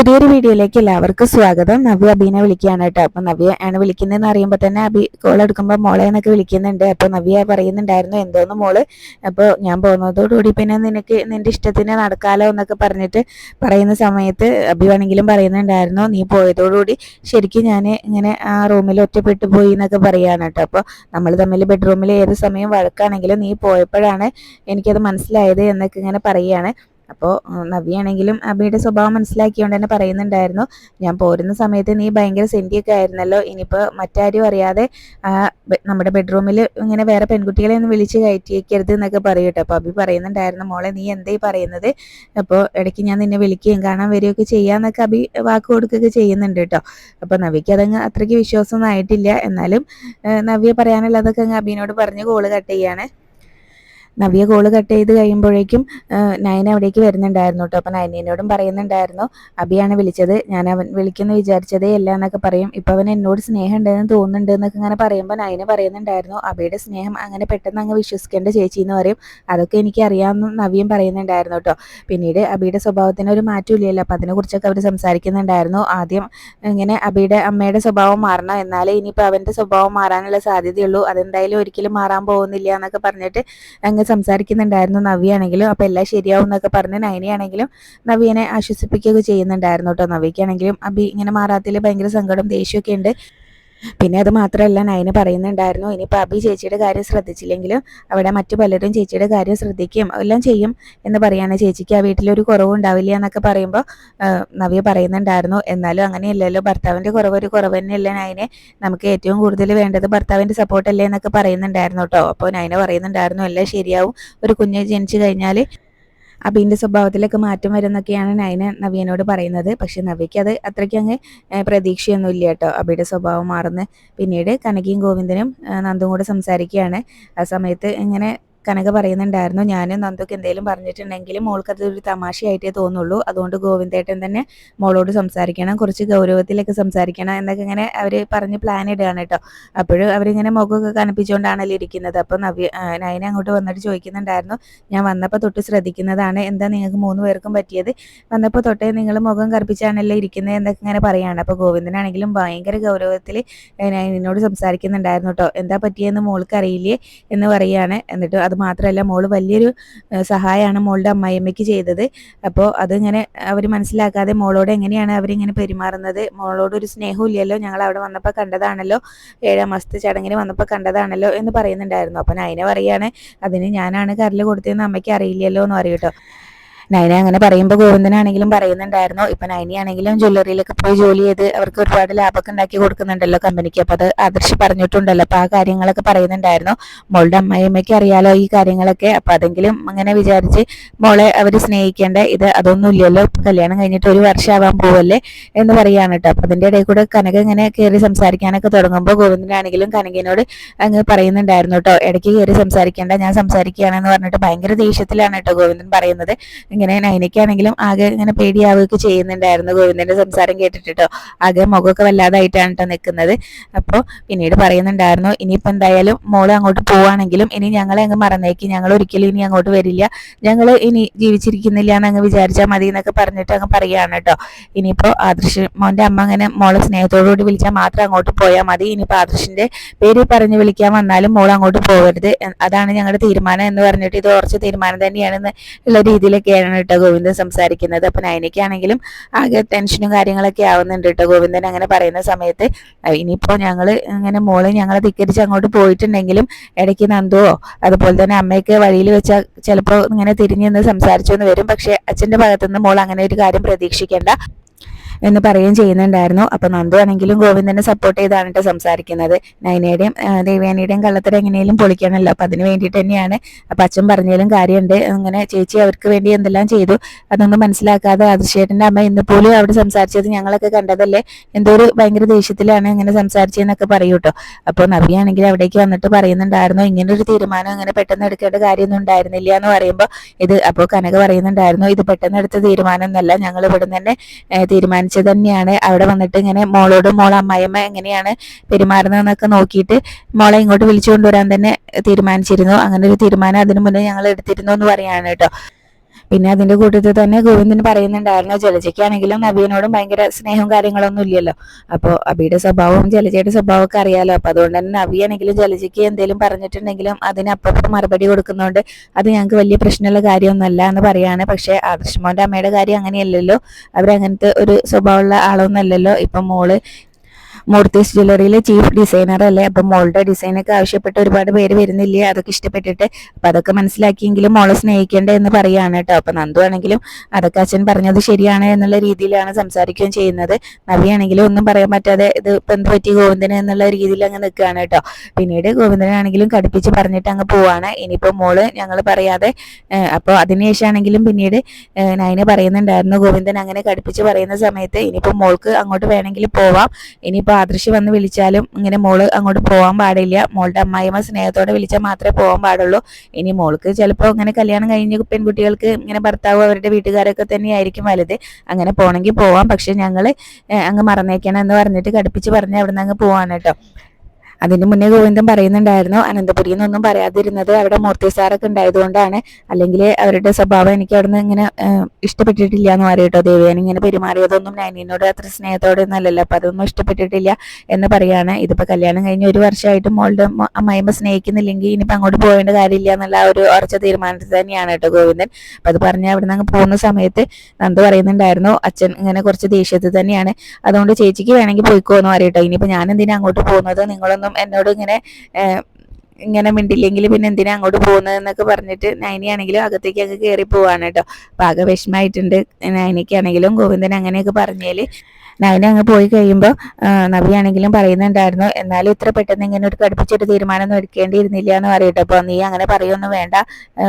പുതിയൊരു വീഡിയോയിലേക്ക് എല്ലാവർക്കും സ്വാഗതം. നവ്യ അബീനെ വിളിക്കുകയാണ് കേട്ടോ. അപ്പൊ നവ്യ ആണ് വിളിക്കുന്നതെന്ന് അറിയുമ്പോൾ തന്നെ അബി കോൾ എടുക്കുമ്പോൾ മോളെ എന്നൊക്കെ വിളിക്കുന്നുണ്ട്. അപ്പൊ നവ്യ പറയുന്നുണ്ടായിരുന്നു എന്തോന്ന് മോള്, അപ്പോൾ ഞാൻ പോകുന്നതോടുകൂടി പിന്നെ നിനക്ക് നിന്റെ ഇഷ്ടത്തിന് നടക്കാലോ എന്നൊക്കെ പറഞ്ഞിട്ട് പറയുന്ന സമയത്ത് അബി വേണമെങ്കിലും പറയുന്നുണ്ടായിരുന്നു നീ പോയതോടുകൂടി ശരിക്കും ഞാൻ ഇങ്ങനെ ആ റൂമിൽ ഒറ്റപ്പെട്ടു പോയി എന്നൊക്കെ പറയാണ് കേട്ടോ. അപ്പോൾ നമ്മൾ തമ്മിൽ ബെഡ്റൂമിൽ ഏത് സമയം വഴക്കാണെങ്കിലും നീ പോയപ്പോഴാണ് എനിക്കത് മനസ്സിലായത് എന്നൊക്കെ ഇങ്ങനെ പറയുകയാണ്. അപ്പോൾ നവ്യാണെങ്കിലും അബിയുടെ സ്വഭാവം മനസ്സിലാക്കിയോണ്ട് തന്നെ പറയുന്നുണ്ടായിരുന്നു ഞാൻ പോരുന്ന സമയത്ത് നീ ഭയങ്കര സെൻറ്റിയൊക്കെ ആയിരുന്നല്ലോ, ഇനിയിപ്പോൾ മറ്റാരും അറിയാതെ നമ്മുടെ ബെഡ്റൂമിൽ ഇങ്ങനെ വേറെ പെൺകുട്ടികളെ ഒന്നും വിളിച്ച് കയറ്റിയേക്കരുത് എന്നൊക്കെ പറയട്ടെ. അപ്പോൾ അബി പറയുന്നുണ്ടായിരുന്നു മോളെ നീ എന്തേ പറയുന്നത്, അപ്പോൾ ഇടയ്ക്ക് ഞാൻ നിന്നെ വിളിക്കുകയും കാണാൻ വരികയൊക്കെ ചെയ്യാമെന്നൊക്കെ അബി വാക്ക് കൊടുക്കുകയൊക്കെ ചെയ്യുന്നുണ്ട് കേട്ടോ. അപ്പോൾ നവ്യക്ക് അതങ്ങ് അത്രയ്ക്ക് വിശ്വാസമൊന്നും ആയിട്ടില്ല. എന്നാലും നവ്യ പറയാനുള്ളതൊക്കെ അങ്ങ് അബിനോട് പറഞ്ഞ് കോള് കട്ട് ചെയ്യാണ്. നവ്യ കോള് കട്ട് ചെയ്ത് കഴിയുമ്പോഴേക്കും നയന അവിടേക്ക് വരുന്നുണ്ടായിരുന്നു കേട്ടോ. അപ്പം നയനയോടും പറയുന്നുണ്ടായിരുന്നു അബിയാണ് വിളിച്ചത്, ഞാൻ അവൻ വിളിക്കുമെന്ന് വിചാരിച്ചതേ അല്ല എന്നൊക്കെ പറയും. ഇപ്പം അവൻ എന്നോട് സ്നേഹം ഉണ്ടെന്ന് തോന്നുന്നുണ്ട് എന്നൊക്കെ ഇങ്ങനെ പറയുമ്പോൾ നയന പറയുന്നുണ്ടായിരുന്നു അബിയുടെ സ്നേഹം അങ്ങനെ പെട്ടെന്ന് അങ്ങ് വിശ്വസിക്കേണ്ട ചേച്ചി എന്ന് പറയും, അതൊക്കെ എനിക്ക് അറിയാമെന്ന് നവ്യം പറയുന്നുണ്ടായിരുന്നു കേട്ടോ. പിന്നീട് അബിയുടെ സ്വഭാവത്തിന് ഒരു മാറ്റം ഇല്ലല്ലോ, അപ്പം അതിനെക്കുറിച്ചൊക്കെ അവർ സംസാരിക്കുന്നുണ്ടായിരുന്നു. ആദ്യം ഇങ്ങനെ അബിയുടെ അമ്മയുടെ സ്വഭാവം മാറണം, എന്നാലേ ഇനിയിപ്പോൾ അവൻ്റെ സ്വഭാവം മാറാനുള്ള സാധ്യതയുള്ളൂ, അതെന്തായാലും ഒരിക്കലും മാറാൻ പോകുന്നില്ല എന്നൊക്കെ പറഞ്ഞിട്ട് അങ്ങ് സംസാരിക്കുന്നുണ്ടായിരുന്നു നവ്യാണെങ്കിലും. അപ്പോൾ എല്ലാം ശരിയാവും എന്നൊക്കെ പറഞ്ഞ് നയനയാണെങ്കിലും നവ്യനെ ആശ്വസിപ്പിക്കുകയൊക്കെ ചെയ്യുന്നുണ്ടായിരുന്നു കേട്ടോ. നവ്യക്കാണെങ്കിലും അബി ഇങ്ങനെ മാറാത്തതിൽ ഭയങ്കര സങ്കടം ദേഷ്യമൊക്കെ ഉണ്ട്. പിന്നെ അത് മാത്രമല്ല നയന പറയുന്നുണ്ടായിരുന്നു ഇനിയിപ്പോൾ അബി ചേച്ചിയുടെ കാര്യം ശ്രദ്ധിച്ചില്ലെങ്കിലും അവിടെ മറ്റു പലരും ചേച്ചിയുടെ കാര്യം ശ്രദ്ധിക്കുകയും എല്ലാം ചെയ്യും എന്ന് പറയാണ്, ചേച്ചിക്ക് ആ വീട്ടിലൊരു കുറവും ഉണ്ടാവില്ല എന്നൊക്കെ പറയുമ്പോൾ നവ്യ പറയുന്നുണ്ടായിരുന്നു എന്നാലും അങ്ങനെയല്ലല്ലോ, ഭർത്താവിൻ്റെ കുറവൊരു കുറവ് തന്നെയല്ലേ നയനെ, നമുക്ക് ഏറ്റവും കൂടുതൽ വേണ്ടത് ഭർത്താവിൻ്റെ സപ്പോർട്ടല്ലേ എന്നൊക്കെ പറയുന്നുണ്ടായിരുന്നു കേട്ടോ. അപ്പോൾ നയന പറയുന്നുണ്ടായിരുന്നു എല്ലാം ശരിയാവും, ഒരു കുഞ്ഞ് ജനിച്ചു കഴിഞ്ഞാൽ അബീൻ്റെ സ്വഭാവത്തിലൊക്കെ മാറ്റം വരുന്നൊക്കെയാണ് നയന നവ്യനോട് പറയുന്നത്. പക്ഷെ നവ്യയ്ക്ക് അത് അത്രയ്ക്ക് അങ്ങ് പ്രതീക്ഷയൊന്നുമില്ല കേട്ടോ അബിയുടെ സ്വഭാവം മാറുന്നത്. പിന്നീട് കനകയും ഗോവിന്ദനും നന്ദും കൂടെ സംസാരിക്കുകയാണ്. ആ സമയത്ത് ഇങ്ങനെ കനക പറയുന്നുണ്ടായിരുന്നു ഞാനും നന്ദുക്ക് എന്തെങ്കിലും പറഞ്ഞിട്ടുണ്ടെങ്കിൽ മോൾക്ക് അതൊരു തമാശയായിട്ടേ തോന്നുള്ളൂ, അതുകൊണ്ട് ഗോവിന്ദേട്ടൻ തന്നെ മോളോട് സംസാരിക്കണം, കുറച്ച് ഗൗരവത്തിലൊക്കെ സംസാരിക്കണം എന്നൊക്കെ ഇങ്ങനെ അവർ പറഞ്ഞ് പ്ലാൻ ഇടുകയാണ് കേട്ടോ. അപ്പോഴും അവരിങ്ങനെ മുഖമൊക്കെ കനപ്പിച്ചുകൊണ്ടാണല്ലോ ഇരിക്കുന്നത്. അപ്പോൾ നയന അങ്ങോട്ട് വന്നിട്ട് ചോദിക്കുന്നുണ്ടായിരുന്നു ഞാൻ വന്നപ്പോൾ തൊട്ട് ശ്രദ്ധിക്കുന്നതാണ്, എന്താ നിങ്ങൾക്ക് 3 പേർക്കും പറ്റിയത്, വന്നപ്പോൾ തൊട്ടേ നിങ്ങൾ മുഖം കറുപ്പിച്ചാണല്ലോ ഇരിക്കുന്നത് എന്നൊക്കെ ഇങ്ങനെ പറയുകയാണ്. അപ്പോൾ ഗോവിന്ദനാണെങ്കിലും ഭയങ്കര ഗൗരവത്തിൽ എന്നോട് സംസാരിക്കുന്നുണ്ടായിരുന്നു കേട്ടോ, എന്താ പറ്റിയെന്ന് മോൾക്ക് അറിയില്ലേ എന്ന് പറയുകയാണ്. എന്നിട്ട് അത് മാത്രമല്ല മോള് വലിയൊരു സഹായമാണ് മോളുടെ അമ്മായിയമ്മയ്ക്ക് ചെയ്തത്, അപ്പോൾ അതിങ്ങനെ അവർ മനസ്സിലാക്കാതെ മോളോട് എങ്ങനെയാണ് അവരിങ്ങനെ പെരുമാറുന്നത്, മോളോട് ഒരു സ്നേഹവും ഇല്ലല്ലോ, ഞങ്ങൾ അവിടെ വന്നപ്പോൾ കണ്ടതാണല്ലോ, 7ാം മാസത്തെ ചടങ്ങിന് വന്നപ്പോൾ കണ്ടതാണല്ലോ എന്ന് പറയുന്നുണ്ടായിരുന്നു. അപ്പോൾ നയന പറയാണ് അതിന് ഞാനാണ് കരൽ കൊടുത്തതെന്ന് അമ്മയ്ക്ക് അറിയില്ലല്ലോ എന്ന് പറയും കേട്ടോ. നയന അങ്ങനെ പറയുമ്പോൾ ഗോവിന്ദനാണെങ്കിലും പറയുന്നുണ്ടായിരുന്നു ഇപ്പം നയനിയാണെങ്കിലും ജ്വല്ലറിയിലൊക്കെ പോയി ജോലി ചെയ്ത് അവർക്ക് ഒരുപാട് ലാഭമൊക്കെ ഉണ്ടാക്കി കൊടുക്കുന്നുണ്ടല്ലോ കമ്പനിക്ക്, അപ്പോൾ അത് ആദർശ് പറഞ്ഞിട്ടുണ്ടല്ലോ, അപ്പോൾ ആ കാര്യങ്ങളൊക്കെ പറയുന്നുണ്ടായിരുന്നു. മോളുടെ അമ്മായിയമ്മയ്ക്ക് അറിയാലോ ഈ കാര്യങ്ങളൊക്കെ, അപ്പോൾ അതെങ്കിലും അങ്ങനെ വിചാരിച്ച് മോളെ അവർ സ്നേഹിക്കേണ്ട ഇത് അതൊന്നുമില്ലല്ലോ, കല്യാണം കഴിഞ്ഞിട്ട് 1 വർഷമാവാൻ പോവല്ലേ എന്ന് പറയുകയാണ് കേട്ടോ. അപ്പോൾ അതിൻ്റെ ഇടയിൽ കൂടെ കനക ഇങ്ങനെ കയറി സംസാരിക്കാനൊക്കെ തുടങ്ങുമ്പോൾ ഗോവിന്ദനാണെങ്കിലും കനകനോട് അങ്ങ് പറയുന്നുണ്ടായിരുന്നു കേട്ടോ ഇടയ്ക്ക് കയറി സംസാരിക്കേണ്ട, ഞാൻ സംസാരിക്കുകയാണെന്ന് പറഞ്ഞിട്ട് ഭയങ്കര ദേഷ്യത്തിലാണ് കേട്ടോ ഗോവിന്ദൻ പറയുന്നത്. ഇങ്ങനെ നയനയ്ക്കാണെങ്കിലും ആകെ ഇങ്ങനെ പേടിയാവുകയൊക്കെ ചെയ്യുന്നുണ്ടായിരുന്നു ഗോവിന്ദന്റെ സംസാരം കേട്ടിട്ടോ, ആകെ മുഖമൊക്കെ വല്ലാതായിട്ടാണ് കേട്ടോ നിൽക്കുന്നത്. അപ്പോൾ പിന്നീട് പറയുന്നുണ്ടായിരുന്നു ഇനിയിപ്പോൾ എന്തായാലും മോള് അങ്ങോട്ട് പോവുകയാണെങ്കിലും ഇനി ഞങ്ങളെ അങ്ങ് മറന്നേക്ക്, ഞങ്ങൾ ഒരിക്കലും ഇനി അങ്ങോട്ട് വരില്ല, ഞങ്ങൾ ഇനി ജീവിച്ചിരിക്കുന്നില്ല എന്നങ്ങ് വിചാരിച്ചാൽ മതി എന്നൊക്കെ പറഞ്ഞിട്ട് അങ്ങ് പറയുകയാണ് കേട്ടോ. ഇനിയിപ്പോൾ ആദർശ് മോൻ്റെ അമ്മ അങ്ങനെ മോളെ സ്നേഹത്തോടുകൂടി വിളിച്ചാൽ മാത്രം അങ്ങോട്ട് പോയാൽ മതി, ഇനിയിപ്പോൾ ആദർശിൻ്റെ പേര് പറഞ്ഞ് വിളിക്കാൻ വന്നാലും മോൾ അങ്ങോട്ട് പോകരുത്, അതാണ് ഞങ്ങളുടെ തീരുമാനം എന്ന് പറഞ്ഞിട്ട് ഇത് ഉറച്ച തീരുമാനം തന്നെയാണെന്ന് ഉള്ള രീതിയിലൊക്കെയാണ് കേട്ടോ ഗോവിന്ദൻ സംസാരിക്കുന്നത്. അപ്പം നയനയ്ക്കാണെങ്കിലും ആകെ ടെൻഷനും കാര്യങ്ങളൊക്കെ ആവുന്നുണ്ട് കേട്ടോ ഗോവിന്ദൻ അങ്ങനെ പറയുന്ന സമയത്ത്. ഇനിയിപ്പോൾ ഞങ്ങൾ ഇങ്ങനെ മോള് ഞങ്ങളെ ധിക്കരിച്ച് അങ്ങോട്ട് പോയിട്ടുണ്ടെങ്കിലും ഇടയ്ക്ക് നന്ദുവോ അതുപോലെ തന്നെ അമ്മയൊക്കെ വഴിയിൽ വെച്ചാൽ ചിലപ്പോൾ ഇങ്ങനെ തിരിഞ്ഞു നിന്ന് സംസാരിച്ചു എന്ന് വരും, പക്ഷേ അച്ഛൻ്റെ ഭാഗത്തുനിന്ന് മോൾ അങ്ങനെ ഒരു കാര്യം പ്രതീക്ഷിക്കേണ്ട എന്ന് പറയുകയും ചെയ്യുന്നുണ്ടായിരുന്നു. അപ്പോൾ നന്ദു ആണെങ്കിലും ഗോവിന്ദനെ സപ്പോർട്ട് ചെയ്താണ് കേട്ടോ സംസാരിക്കുന്നത്. നയനയുടെയും ദേവയാനിയുടെയും കള്ളത്തരം എങ്ങനെയും പൊളിക്കണമല്ലോ, അപ്പോൾ അതിന് വേണ്ടിയിട്ട് തന്നെയാണ്. അപ്പോൾ അച്ഛൻ പറഞ്ഞാലും കാര്യമുണ്ട്, അങ്ങനെ ചേച്ചി അവർക്ക് വേണ്ടി എന്തെല്ലാം ചെയ്തു അതൊന്നും മനസ്സിലാക്കാതെ ആദർശേട്ടൻ്റെ അമ്മ ഇന്ന് പോലും അവിടെ സംസാരിച്ചത് ഞങ്ങളൊക്കെ കണ്ടതല്ലേ, എന്തോ ഒരു ഭയങ്കര ദേഷ്യത്തിലാണ് ഇങ്ങനെ സംസാരിച്ചതെന്നൊക്കെ പറയൂ കേട്ടോ. അപ്പോൾ നവ്യാണെങ്കിൽ അവിടേക്ക് വന്നിട്ട് പറയുന്നുണ്ടായിരുന്നു ഇങ്ങനൊരു തീരുമാനം ഇങ്ങനെ പെട്ടെന്ന് എടുക്കേണ്ട കാര്യമൊന്നും ഉണ്ടായിരുന്നില്ല എന്ന് പറയുമ്പോൾ അപ്പോൾ കനക പറയുന്നുണ്ടായിരുന്നു ഇത് പെട്ടെന്ന് എടുത്ത തീരുമാനം എന്നല്ല, ഞങ്ങൾ ഇവിടെ തന്നെ തീരുമാനിച്ചു തന്നെയാണ്, അവിടെ വന്നിട്ട് ഇങ്ങനെ മോളോട് മോളെ അമ്മായിയമ്മ എങ്ങനെയാണ് പെരുമാറുന്നതെന്നൊക്കെ നോക്കിയിട്ട് മോളെ ഇങ്ങോട്ട് വിളിച്ചു കൊണ്ടുവരാൻ തന്നെ തീരുമാനിച്ചിരുന്നു, അങ്ങനെ ഒരു തീരുമാനം അതിനു മുന്നേ ഞങ്ങൾ എടുത്തിരുന്നു എന്ന് പറയാണ് കേട്ടോ. പിന്നെ അതിന്റെ കൂട്ടത്തിൽ തന്നെ ഗോവിന്ദന് പറയുന്നുണ്ടായിരുന്നു ജലജയ്ക്കാണെങ്കിലും നവ്യനോടും ഭയങ്കര സ്നേഹവും കാര്യങ്ങളൊന്നും ഇല്ലല്ലോ. അപ്പോൾ അബിയുടെ സ്വഭാവവും ജലജയുടെ സ്വഭാവം ഒക്കെ അറിയാലോ. അപ്പൊ അതുകൊണ്ട് തന്നെ നവ്യാണെങ്കിലും ജലജയ്ക്ക് എന്തെങ്കിലും പറഞ്ഞിട്ടുണ്ടെങ്കിലും അതിനപ്പുറത്ത് മറുപടി കൊടുക്കുന്നതുകൊണ്ട് അത് ഞങ്ങൾക്ക് വലിയ പ്രശ്നമുള്ള കാര്യമൊന്നുമല്ല എന്ന് പറയാണ്. പക്ഷെ ആദർശ് അമ്മയുടെ കാര്യം അങ്ങനെയല്ലല്ലോ, അവരങ്ങനത്തെ ഒരു സ്വഭാവമുള്ള ആളൊന്നുമല്ലല്ലോ. ഇപ്പം മോള് മൂർത്തീസ് ജ്വല്ലറിയിലെ ചീഫ് ഡിസൈനർ അല്ലേ, അപ്പം മോളുടെ ഡിസൈനൊക്കെ ആവശ്യപ്പെട്ട് ഒരുപാട് പേര് വരുന്നില്ലേ, അതൊക്കെ ഇഷ്ടപ്പെട്ടിട്ട് അപ്പം അതൊക്കെ മനസ്സിലാക്കിയെങ്കിലും മോളെ സ്നേഹിക്കേണ്ടത് എന്ന് പറയാണ് കേട്ടോ. അപ്പം നന്ദു ആണെങ്കിലും അതൊക്കെ അച്ഛൻ പറഞ്ഞത് ശരിയാണ് എന്നുള്ള രീതിയിലാണ് സംസാരിക്കുകയും ചെയ്യുന്നത്. നവിയാണെങ്കിലും ഒന്നും പറയാൻ പറ്റാതെ ഇത് ഇപ്പം എന്ത് പറ്റി ഗോവിന്ദന് എന്നുള്ള രീതിയിൽ അങ്ങ് നിൽക്കുകയാണ് കേട്ടോ. പിന്നീട് ഗോവിന്ദനാണെങ്കിലും കടുപ്പിച്ച് പറഞ്ഞിട്ട് അങ്ങ് പോവാണ്. ഇനിയിപ്പോൾ മോള് ഞങ്ങൾ പറയാതെ അപ്പോൾ അതിനുശേഷമാണെങ്കിലും പിന്നീട് നയന് പറയുന്നുണ്ടായിരുന്നു ഗോവിന്ദൻ അങ്ങനെ കടുപ്പിച്ച് പറയുന്ന സമയത്ത് ഇനിയിപ്പോൾ മോൾക്ക് അങ്ങോട്ട് വേണമെങ്കിൽ പോവാം, ഇനിയിപ്പോൾ ആദർശ് വന്ന് വിളിച്ചാലും ഇങ്ങനെ മോള് അങ്ങോട്ട് പോകാൻ പാടില്ല, മോളുടെ അമ്മായിയമ്മ സ്നേഹത്തോടെ വിളിച്ചാൽ മാത്രമേ പോകാൻ പാടുള്ളൂ. ഇനി മോൾക്ക് ചിലപ്പോൾ ഇങ്ങനെ കല്യാണം കഴിഞ്ഞ പെൺകുട്ടികൾക്ക് ഇങ്ങനെ ഭർത്താവ് അവരുടെ വീട്ടുകാരൊക്കെ തന്നെയായിരിക്കും വലുത്, അങ്ങനെ പോകണമെങ്കിൽ പോവാം, പക്ഷെ ഞങ്ങൾ അങ്ങ് മറന്നേക്കണം എന്ന് പറഞ്ഞിട്ട് കടുപ്പിച്ച് പറഞ്ഞ് അവിടെ നിന്ന് അങ്ങ് പോവാണ് കേട്ടോ. അതിന് മുന്നേ ഗോവിന്ദൻ പറയുന്നുണ്ടായിരുന്നു അനന്തപുരിയിൽ നിന്നൊന്നും പറയാതിരുന്നത് അവിടെ മൂർത്തി സാറൊക്കെ ഉണ്ടായതുകൊണ്ടാണ്, അല്ലെങ്കിൽ അവരുടെ സ്വഭാവം എനിക്ക് അവിടുന്ന് ഇങ്ങനെ ഇഷ്ടപ്പെട്ടിട്ടില്ല എന്ന് പറയട്ടോ. ദേവേന ഇങ്ങനെ പെരുമാറിയതൊന്നും നൈനിനോട് അത്ര സ്നേഹത്തോടെ ഒന്നല്ലല്ലോ, അപ്പൊ അതൊന്നും ഇഷ്ടപ്പെട്ടിട്ടില്ല എന്ന് പറയാണ്. ഇതിപ്പോ കല്യാണം കഴിഞ്ഞ് ഒരു വർഷമായിട്ട് മോളുടെ അമ്മായിമ്മ സ്നേഹിക്കുന്നില്ലെങ്കിൽ ഇനിയിപ്പോൾ അങ്ങോട്ട് പോകേണ്ട കാര്യമില്ല എന്നുള്ള ഒരു ഉറച്ച തീരുമാനത്തിൽ തന്നെയാണ് കേട്ടോ ഗോവിന്ദൻ. അപ്പൊ അത് പറഞ്ഞ് അവിടെ നിന്ന് അങ്ങ് പോകുന്ന സമയത്ത് നന്ദു പറയുന്നുണ്ടായിരുന്നു അച്ഛൻ ഇങ്ങനെ കുറച്ച് ദേഷ്യത്തിൽ തന്നെയാണ്, അതുകൊണ്ട് ചേച്ചിക്ക് വേണമെങ്കിൽ പോയിക്കോ എന്ന് പറയട്ടോ. ഇനിയിപ്പോൾ ഞാൻ എന്തിനാ അങ്ങോട്ട് പോകുന്നത്, നിങ്ങളൊന്നും എന്നോട് ഇങ്ങനെ മിണ്ടില്ലെങ്കിൽ പിന്നെ എന്തിനാ അങ്ങോട്ട് പോകുന്നത് എന്നൊക്കെ പറഞ്ഞിട്ട് നൈനിയാണെങ്കിലും അകത്തേക്ക് അങ്ങ് കയറി പോവാണ് കേട്ടോ. അപ്പൊ ആകെ വിഷമായിട്ടുണ്ട് നൈനിക്കാണെങ്കിലും ഗോവിന്ദൻ അങ്ങനെയൊക്കെ പറഞ്ഞേല്. നവന അങ്ങ് പോയി കഴിയുമ്പോൾ നവിയാണെങ്കിലും പറയുന്നുണ്ടായിരുന്നു എന്നാലും ഇത്ര പെട്ടെന്ന് ഇങ്ങനെ ഒരു കടുപ്പിച്ചൊരു തീരുമാനമൊന്നും എടുക്കേണ്ടിയിരുന്നില്ല എന്ന് പറയട്ടെ. അപ്പോൾ നീ അങ്ങനെ പറയൊന്നും വേണ്ട,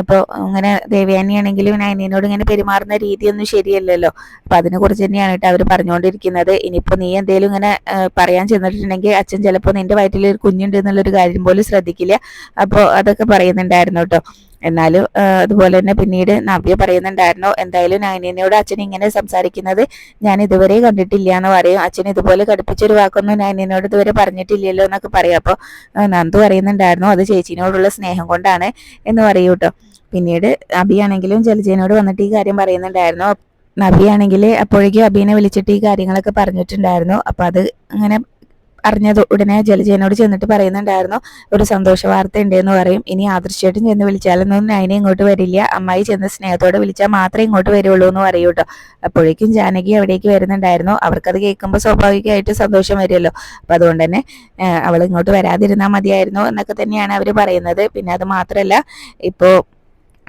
അപ്പോൾ ഇങ്ങനെ ദേവയാനിയാണെങ്കിലും നയനോട് ഇങ്ങനെ പെരുമാറുന്ന രീതിയൊന്നും ശരിയല്ലല്ലോ. അപ്പം അതിനെക്കുറിച്ച് തന്നെയാണ് കേട്ടോ അവർ പറഞ്ഞുകൊണ്ടിരിക്കുന്നത്. ഇനിയിപ്പോൾ നീ എന്തെങ്കിലും ഇങ്ങനെ പറയാൻ ചെന്നിട്ടുണ്ടെങ്കിൽ അച്ഛൻ ചിലപ്പോൾ നിന്റെ വയറ്റിൽ ഒരു കുഞ്ഞുണ്ട് എന്നുള്ളൊരു കാര്യം പോലും ശ്രദ്ധിക്കില്ല. അപ്പോൾ അതൊക്കെ പറയുന്നുണ്ടായിരുന്നു കേട്ടോ. എന്നാലും അതുപോലെ തന്നെ പിന്നീട് നവ്യ പറയുന്നുണ്ടായിരുന്നു എന്തായാലും നയനയോട് അച്ഛൻ ഇങ്ങനെ സംസാരിക്കുന്നത് ഞാൻ ഇതുവരെ കണ്ടിട്ടില്ല എന്ന് പറയും, അച്ഛൻ ഇതുപോലെ കടുപ്പിച്ചൊരു വാക്കൊന്നും നയനയോട് ഇതുവരെ പറഞ്ഞിട്ടില്ലല്ലോ എന്നൊക്കെ പറയും. അപ്പോൾ നന്ദു പറയുന്നുണ്ടായിരുന്നു അത് ചേച്ചിനോടുള്ള സ്നേഹം കൊണ്ടാണ് എന്ന് പറയൂ കേട്ടോ. പിന്നീട് അബിയാണെങ്കിലും ജലജയനോട് വന്നിട്ട് ഈ കാര്യം പറയുന്നുണ്ടായിരുന്നു. നബിയാണെങ്കിൽ അപ്പോഴേക്കും അബീനെ വിളിച്ചിട്ട് ഈ കാര്യങ്ങളൊക്കെ പറഞ്ഞിട്ടുണ്ടായിരുന്നു. അപ്പൊ അത് അങ്ങനെ അറിഞ്ഞത് ഉടനെ ജലജയനോട് ചെന്നിട്ട് പറയുന്നുണ്ടായിരുന്നു ഒരു സന്തോഷ വാർത്ത ഉണ്ടെന്ന് പറയും, ഇനി ആദർശമായിട്ടും ചെന്ന് വിളിച്ചാലൊന്നും നയനെ ഇങ്ങോട്ട് വരില്ല, അമ്മായി ചെന്ന് സ്നേഹത്തോടെ വിളിച്ചാൽ മാത്രമേ ഇങ്ങോട്ട് വരുള്ളൂ എന്ന് പറയൂ കേട്ടോ. അപ്പോഴേക്കും ജാനകി അവിടേക്ക് വരുന്നുണ്ടായിരുന്നു. അവർക്കത് കേൾക്കുമ്പോൾ സ്വാഭാവികമായിട്ട് സന്തോഷം വരുമല്ലോ. അപ്പൊ അതുകൊണ്ട് തന്നെ അവൾ ഇങ്ങോട്ട് വരാതിരുന്നാൽ മതിയായിരുന്നു എന്നൊക്കെ തന്നെയാണ് അവർ പറയുന്നത്. പിന്നെ അത് മാത്രമല്ല ഇപ്പോൾ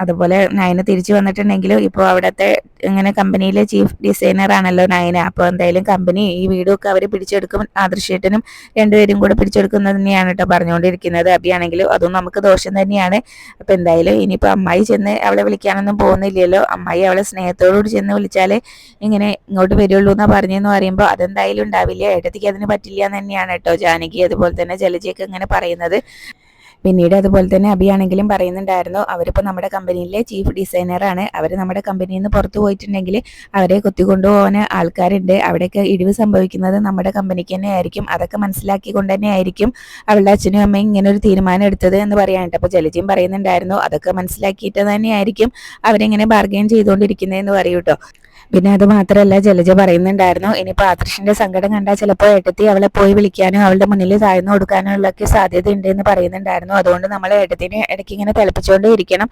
അതുപോലെ നയന തിരിച്ചു വന്നിട്ടുണ്ടെങ്കിലും ഇപ്പോൾ അവിടുത്തെ ഇങ്ങനെ കമ്പനിയിലെ ചീഫ് ഡിസൈനർ ആണല്ലോ നയന. അപ്പോൾ എന്തായാലും കമ്പനി ഈ വീടൊക്കെ അവർ പിടിച്ചെടുക്കും, ആദർശേട്ടനും രണ്ടുപേരും കൂടെ പിടിച്ചെടുക്കുന്നത് തന്നെയാണ് കേട്ടോ പറഞ്ഞുകൊണ്ടിരിക്കുന്നത്. അബിയാണെങ്കിലും അതും നമുക്ക് ദോഷം തന്നെയാണ്. അപ്പോൾ എന്തായാലും ഇനിയിപ്പോൾ അമ്മായി ചെന്ന് അവളെ വിളിക്കാനൊന്നും പോകുന്നില്ലല്ലോ, അമ്മായി അവളെ സ്നേഹത്തോടുകൂടി ചെന്ന് വിളിച്ചാലേ ഇങ്ങനെ ഇങ്ങോട്ട് വരുള്ളൂ എന്നാ പറഞ്ഞെന്ന് പറയുമ്പോൾ അതെന്തായാലും ഉണ്ടാവില്ല, ഏട്ടത്തിക്ക് അതിന് പറ്റില്ല എന്ന് തന്നെയാണ് കേട്ടോ ജാനകി അതുപോലെ തന്നെ ജലജയൊക്കെ ഇങ്ങനെ പറയുന്നത്. പിന്നീട് അതുപോലെ തന്നെ അബിയാണെങ്കിലും പറയുന്നുണ്ടായിരുന്നു അവരിപ്പോൾ നമ്മുടെ കമ്പനിയിലെ ചീഫ് ഡിസൈനറാണ്, അവർ നമ്മുടെ കമ്പനിയിൽ നിന്ന് പുറത്തു പോയിട്ടുണ്ടെങ്കിൽ അവരെ കൊത്തിക്കൊണ്ടുപോകാൻ ആൾക്കാരുണ്ട്, അവിടെയൊക്കെ ഇടിവ് സംഭവിക്കുന്നത് നമ്മുടെ കമ്പനിക്ക് തന്നെ ആയിരിക്കും, അതൊക്കെ മനസ്സിലാക്കിക്കൊണ്ട് തന്നെ ആയിരിക്കും അവളുടെ അച്ഛനും അമ്മയും ഇങ്ങനെ ഒരു തീരുമാനം എടുത്തത് എന്ന് പറയാനായിട്ട്. അപ്പോൾ ജലജയും പറയുന്നുണ്ടായിരുന്നു അതൊക്കെ മനസ്സിലാക്കിയിട്ട് തന്നെയായിരിക്കും അവരെങ്ങനെ ബാർഗെയിൻ ചെയ്തുകൊണ്ടിരിക്കുന്നതെന്ന് പറയൂ കേട്ടോ. പിന്നെ അത് മാത്രമല്ല ജലജ പറയുന്നുണ്ടായിരുന്നു ഇനിയിപ്പോൾ ആദർശിന്റെ സങ്കടം കണ്ടാൽ ചിലപ്പോൾ ഏട്ടത്തി അവളെ പോയി വിളിക്കാനും അവളുടെ മുന്നിൽ താഴ്ന്നു കൊടുക്കാനുള്ളൊക്കെ സാധ്യത ഉണ്ട് എന്ന് പറയുന്നുണ്ടായിരുന്നു. അതുകൊണ്ട് നമ്മൾ ഏട്ടത്തിനെ ഇടയ്ക്ക് ഇങ്ങനെ തിളപ്പിച്ചുകൊണ്ടേ ഇരിക്കണം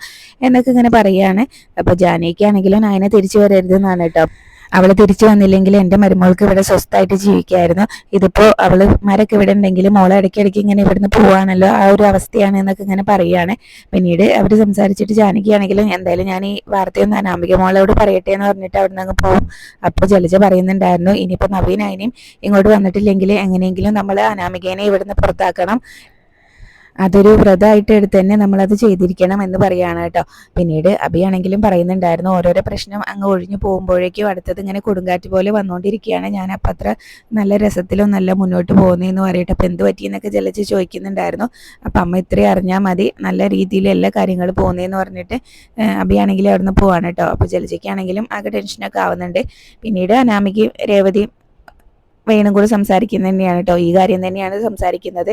എന്നൊക്കെ ഇങ്ങനെ പറയുകയാണ്. അപ്പോൾ ജാനകിയാണെങ്കിലും അതിനെ തിരിച്ചു വരരുതെന്നാണ് കേട്ടോ. അവൾ തിരിച്ചു വന്നില്ലെങ്കിൽ എൻ്റെ മരുമോൾക്ക് ഇവിടെ സ്വസ്ഥമായിട്ട് ജീവിക്കായിരുന്നു, ഇതിപ്പോൾ അവൾമാരൊക്കെ ഇവിടെ ഉണ്ടെങ്കിലും മോളെ ഇടയ്ക്കിടയ്ക്ക് ഇങ്ങനെ ഇവിടുന്ന് പോവാണല്ലോ, ആ ഒരു അവസ്ഥയാണ് എന്നൊക്കെ ഇങ്ങനെ പറയുകയാണ്. പിന്നീട് അവർ സംസാരിച്ചിട്ട് ജാനകിയാണെങ്കിലും എന്തായാലും ഞാൻ ഈ വാർത്തയൊന്നും അനാമിക മോളോട് പറയട്ടെ എന്ന് പറഞ്ഞിട്ട് അവിടെ നിന്ന് അങ്ങ് പോകും. അപ്പോൾ ജലജ പറയുന്നുണ്ടായിരുന്നു ഇനിയിപ്പോൾ നവീൻ അതിനെയും ഇങ്ങോട്ട് വന്നിട്ടില്ലെങ്കിൽ എങ്ങനെയെങ്കിലും നമ്മൾ അനാമികേനെ ഇവിടുന്ന് പുറത്താക്കണം, അതൊരു വ്രതമായിട്ട് എടുത്ത് തന്നെ നമ്മളത് ചെയ്തിരിക്കണം എന്ന് പറയുകയാണ് കേട്ടോ. പിന്നീട് അബിയാണെങ്കിലും പറയുന്നുണ്ടായിരുന്നു ഓരോരോ പ്രശ്നം അങ്ങ് ഒഴിഞ്ഞു പോകുമ്പോഴേക്കും അടുത്തത് ഇങ്ങനെ കൊടുങ്കാറ്റ് പോലെ വന്നുകൊണ്ടിരിക്കുകയാണ്, ഞാൻ അപ്പം അത്ര നല്ല രസത്തിലും നല്ല മുന്നോട്ട് പോകുന്നതെന്ന് പറയട്ടെ. അപ്പം എന്ത് പറ്റിയെന്നൊക്കെ ജലജ ചോദിക്കുന്നുണ്ടായിരുന്നു. അപ്പം അമ്മ ഇത്രയും അറിഞ്ഞാൽ മതി, നല്ല രീതിയിൽ എല്ലാ കാര്യങ്ങളും പോകുന്നതെന്ന് പറഞ്ഞിട്ട് അബിയാണെങ്കിലും അവിടെ നിന്ന് പോവാണ് കേട്ടോ. അപ്പോൾ ജലജയ്ക്കാണെങ്കിലും ആകെ ടെൻഷനൊക്കെ ആവുന്നുണ്ട്. പിന്നീട് അനാമികയും രേവതിയും വേണും കൂടെ സംസാരിക്കുന്നത് തന്നെയാണ് കേട്ടോ. ഈ കാര്യം തന്നെയാണ് സംസാരിക്കുന്നത്.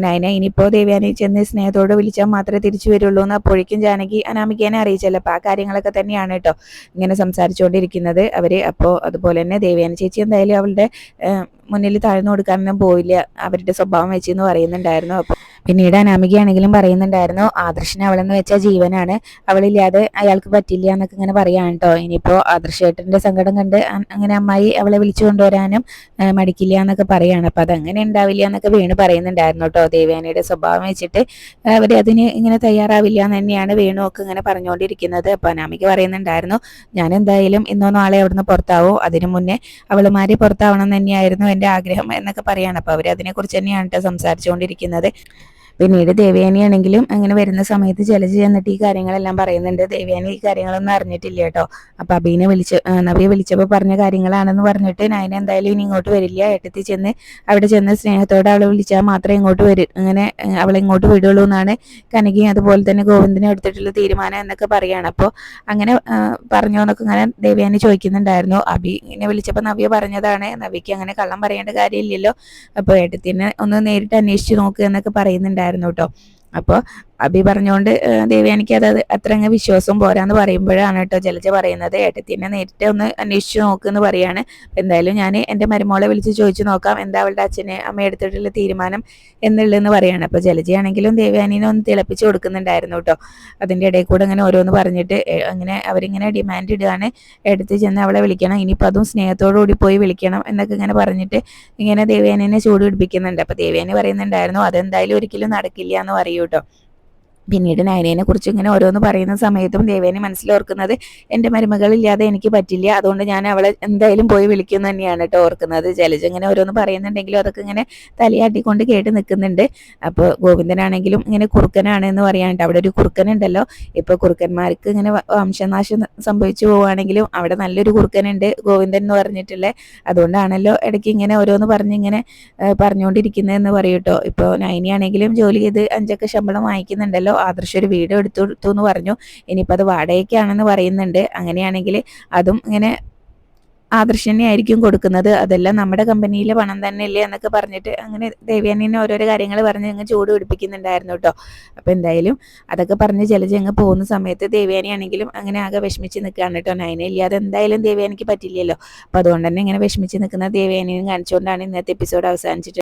നയന ഇനിയിപ്പോൾ ദേവയാനി ചെന്ന് സ്നേഹത്തോട് വിളിച്ചാൽ മാത്രമേ തിരിച്ചു വരുള്ളൂ എന്ന് അപ്പോഴേക്കും ജാനകി അനാമികേനെ അറിയിച്ചല്ലോ. അപ്പോൾ ആ കാര്യങ്ങളൊക്കെ തന്നെയാണ് കേട്ടോ ഇങ്ങനെ സംസാരിച്ചുകൊണ്ടിരിക്കുന്നത് അവർ. അപ്പോൾ അതുപോലെ തന്നെ ദേവയാനി ചേച്ചി എന്തായാലും അവളുടെ മുന്നിൽ താഴ്ന്നു കൊടുക്കാനൊന്നും പോയില്ല, അവരുടെ സ്വഭാവം വെച്ചെന്ന് പറയുന്നുണ്ടായിരുന്നു. അപ്പോൾ പിന്നീട് അനാമികയാണെങ്കിലും പറയുന്നുണ്ടായിരുന്നു ആദർശിന് അവളെന്ന് വെച്ചാൽ ജീവനാണ്, അവളില്ലാതെ അയാൾക്ക് പറ്റില്ല എന്നൊക്കെ ഇങ്ങനെ പറയാൻ കേട്ടോ. ഇനിയിപ്പോൾ ആദർശേട്ടൻ്റെ സങ്കടം കണ്ട് അങ്ങനെ അമ്മായി അവളെ വിളിച്ചു കൊണ്ടുവരാനും മടിക്കില്ല എന്നൊക്കെ പറയാണ്. അപ്പം അതങ്ങനെ ഉണ്ടാവില്ല എന്നൊക്കെ വേണു പറയുന്നുണ്ടായിരുന്നു കേട്ടോ. ദേവയാനിയുടെ സ്വഭാവം വെച്ചിട്ട് അവർ അതിന് ഇങ്ങനെ തയ്യാറാവില്ല എന്ന് തന്നെയാണ് വേണു ഒക്കെ ഇങ്ങനെ പറഞ്ഞുകൊണ്ടിരിക്കുന്നത്. അപ്പം അനാമിക പറയുന്നുണ്ടായിരുന്നു ഞാൻ എന്തായാലും ഇന്നോ നാളെ അവിടുന്ന് പുറത്താവും, അതിനു മുന്നേ അവളുമാരി പുറത്താവണം തന്നെയായിരുന്നു എൻ്റെ ആഗ്രഹം എന്നൊക്കെ പറയാണ്. അപ്പോൾ അവർ അതിനെക്കുറിച്ച് തന്നെയാണ് കേട്ടോ സംസാരിച്ചുകൊണ്ടിരിക്കുന്നത്. പിന്നീട് ദേവയാനിയാണെങ്കിലും അങ്ങനെ വരുന്ന സമയത്ത് ജലജ എന്നിട്ട് ഈ കാര്യങ്ങളെല്ലാം പറയുന്നുണ്ട്. ദേവയാനി ഈ കാര്യങ്ങളൊന്നും അറിഞ്ഞിട്ടില്ല കേട്ടോ. അപ്പം അബീനെ നവിയെ വിളിച്ചപ്പോൾ പറഞ്ഞ കാര്യങ്ങളാണെന്ന് പറഞ്ഞിട്ട് നയന എന്തായാലും ഇനി ഇങ്ങോട്ട് വരില്ല, ഏട്ടത്തി ചെന്ന് അവിടെ ചെന്ന് സ്നേഹത്തോടെ അവളെ വിളിച്ചാൽ മാത്രമേ ഇങ്ങോട്ട് വരും, അങ്ങനെ അവളെ ഇങ്ങോട്ട് വിടുള്ളൂ എന്നാണ് കനകയും അതുപോലെ തന്നെ ഗോവിന്ദനും എടുത്തിട്ടുള്ള തീരുമാനം എന്നൊക്കെ പറയുകയാണ്. അപ്പോൾ അങ്ങനെ പറഞ്ഞോ എന്നൊക്കെ ഇങ്ങനെ ദേവയാനി ചോദിക്കുന്നുണ്ടായിരുന്നു. അബീനെ വിളിച്ചപ്പോൾ നവ്യ പറഞ്ഞതാണ്, നവ്യക്ക് അങ്ങനെ കള്ളം പറയേണ്ട കാര്യമില്ലല്ലോ, അപ്പോൾ ഏട്ടത്തിനെ ഒന്ന് നേരിട്ട് അന്വേഷിച്ച് നോക്കുക എന്നൊക്കെ പറയുന്നുണ്ടായിരുന്നു കേട്ടോ. അപ്പോൾ അബി പറഞ്ഞുകൊണ്ട് ദേവയാനിക്ക് അത് അത്ര അങ്ങ് വിശ്വാസം പോരാന്ന് പറയുമ്പോഴാണ് കേട്ടോ ജലജ പറയുന്നത് ഏട്ടത്തിനെ നേരിട്ട് ഒന്ന് അന്വേഷിച്ച് നോക്കുമെന്ന് പറയാണ്. എന്തായാലും ഞാൻ എൻ്റെ മരുമോളെ വിളിച്ച് ചോദിച്ചു നോക്കാം എന്താ അവളുടെ അച്ഛനെ അമ്മ എടുത്തിട്ടുള്ള തീരുമാനം എന്നുള്ളതെന്ന് പറയാണ്. അപ്പോൾ ജലജയാണെങ്കിലും ദേവയാനിനെ ഒന്ന് തിളപ്പിച്ച് കൊടുക്കുന്നുണ്ടായിരുന്നു കേട്ടോ. അതിൻ്റെ ഇടയിൽ കൂടെ അങ്ങനെ ഓരോന്ന് പറഞ്ഞിട്ട് അങ്ങനെ അവരിങ്ങനെ ഡിമാൻഡ് ഇടുകയാണ്, എടുത്ത് ചെന്ന് അവളെ വിളിക്കണം, ഇനിയിപ്പോൾ അതും സ്നേഹത്തോടു കൂടി പോയി വിളിക്കണം എന്നൊക്കെ ഇങ്ങനെ പറഞ്ഞിട്ട് ഇങ്ങനെ ദേവയാനിനെ ചൂട് പിടിപ്പിക്കുന്നുണ്ട്. അപ്പോൾ ദേവയാനി പറയുന്നുണ്ടായിരുന്നു അതെന്തായാലും ഒരിക്കലും നടക്കില്ല എന്ന് പറയൂ കേട്ടോ. പിന്നീട് നയനയെ കുറിച്ച് ഇങ്ങനെ ഓരോന്ന് പറയുന്ന സമയത്തും ദേവേനെ മനസ്സിലോർക്കുന്നത് എൻ്റെ മരുമകളില്ലാതെ എനിക്ക് പറ്റില്ല, അതുകൊണ്ട് ഞാൻ അവളെ എന്തായാലും പോയി വിളിക്കുന്നു തന്നെയാണ് കേട്ടോ ഓർക്കുന്നത്. ജലജ ഇങ്ങനെ ഓരോന്ന് പറയുന്നുണ്ടെങ്കിലും അതൊക്കെ ഇങ്ങനെ തലയാട്ടിക്കൊണ്ട് കേട്ട് നിൽക്കുന്നുണ്ട്. അപ്പോൾ ഗോവിന്ദനാണെങ്കിലും ഇങ്ങനെ കുറുക്കനാണ് എന്ന് പറയാനുണ്ട്. അവിടെ ഒരു കുറുക്കനുണ്ടല്ലോ, ഇപ്പോൾ കുറുക്കന്മാർക്ക് ഇങ്ങനെ വംശനാശം സംഭവിച്ചു പോവുകയാണെങ്കിലും അവിടെ നല്ലൊരു കുറുക്കനുണ്ട് ഗോവിന്ദൻ എന്ന് പറഞ്ഞിട്ടുള്ള, അതുകൊണ്ടാണല്ലോ ഇടയ്ക്ക് ഇങ്ങനെ ഓരോന്ന് പറഞ്ഞിങ്ങനെ പറഞ്ഞുകൊണ്ടിരിക്കുന്നതെന്ന് പറയും കേട്ടോ. ഇപ്പോൾ നയനിയാണെങ്കിലും ജോലി ചെയ്ത് 5 ശമ്പളം വാങ്ങിക്കുന്നുണ്ടല്ലോ, ആദർശ് ഒരു വീട് എടുത്തു എന്ന് പറഞ്ഞു, ഇനിയിപ്പോൾ അത് വാടകയ്ക്കാണെന്ന് പറയുന്നുണ്ട്. അങ്ങനെയാണെങ്കിൽ അതും ഇങ്ങനെ ആദർശനെ ആയിരിക്കും കൊടുക്കുന്നത്, അതെല്ലാം നമ്മുടെ കമ്പനിയിലെ പണം തന്നെയല്ലേ എന്നൊക്കെ പറഞ്ഞിട്ട് അങ്ങനെ ദേവയാനിനെ ഓരോരോ കാര്യങ്ങൾ പറഞ്ഞ് അങ്ങ് ചൂട് പിടിപ്പിക്കുന്നുണ്ടായിരുന്നു കേട്ടോ. അപ്പോൾ എന്തായാലും അതൊക്കെ പറഞ്ഞ് ജലജ അങ്ങ് പോകുന്ന സമയത്ത് ദേവയാനിയാണെങ്കിലും അങ്ങനെ ആകെ വിഷമിച്ച് നിൽക്കുകയാണ് കേട്ടോ. നയന ഇല്ലാതെ എന്തായാലും ദേവയാനിക്ക് പറ്റില്ലല്ലോ. അപ്പോൾ അതുകൊണ്ട് തന്നെ ഇങ്ങനെ വിഷമിച്ച് നിൽക്കുന്ന ദേവയാനിയും കാണിച്ചുകൊണ്ടാണ് ഇന്നത്തെ എപ്പിസോഡ് അവസാനിച്ചിട്ട്